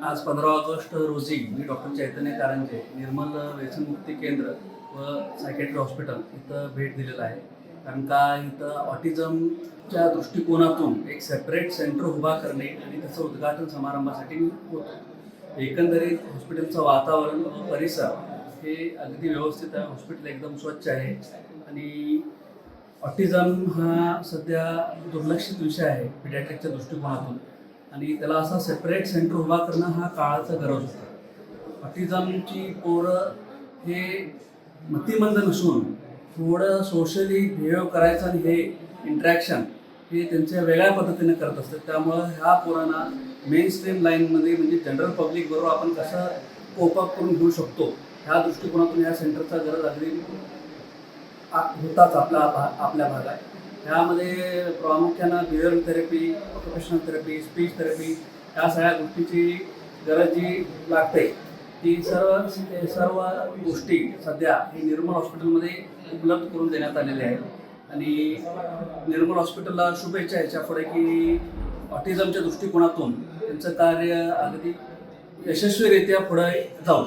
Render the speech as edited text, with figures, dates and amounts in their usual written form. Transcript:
आज 15 ऑगस्ट रोजी मी डॉक्टर चैतन्य कारंजे निर्मल व्यसनमुक्ती केंद्र व सायकॅट्री हॉस्पिटल इथं भेट दिलेलं आहे. कारण का इथं ऑटिझमच्या दृष्टिकोनातून एक सेपरेट सेंटर उभा करणे आणि त्याचं उद्घाटन समारंभासाठी मी होतो. एकंदरीत हॉस्पिटलचं वातावरण व परिसर हे अगदी व्यवस्थित आहे. हॉस्पिटल एकदम स्वच्छ आहे आणि ऑटिझम हा सध्या दुर्लक्षित विषय आहे पिडियाट्रिकच्या दृष्टिकोनातून आणि त्याला असा सेपरेट सेंटर उभा करणं हा काळाचा गरज होता. ऑटिझमची पोरं हे मतिमंद नसून थोडं सोशली बिहेव करायचं आणि हे इंटरॅक्शन हे त्यांच्या वेगळ्या पद्धतीने करत असतात. त्यामुळं ह्या पोरांना मेन स्ट्रीम लाईनमध्ये म्हणजे जनरल पब्लिक बरोबर आपण कसं कोपअप करून घेऊ शकतो ह्या दृष्टिकोनातून ह्या सेंटरचा गरज अगदी होताच आपल्या भागात. ह्यामध्ये प्रामुख्यानं behaviour therapy, occupational therapy, speech therapy ह्या सगळ्या गोष्टीची गरज जी लागते ती सर्व गोष्टी सध्या ही निर्मल हॉस्पिटलमध्ये उपलब्ध करून देण्यात आलेल्या आहेत आणि निर्मल हॉस्पिटलला शुभेच्छा ह्याच्या पुढे की ऑटिझमच्या दृष्टिकोनातून त्यांचं कार्य अगदी यशस्वीरित्या पुढे जाऊ.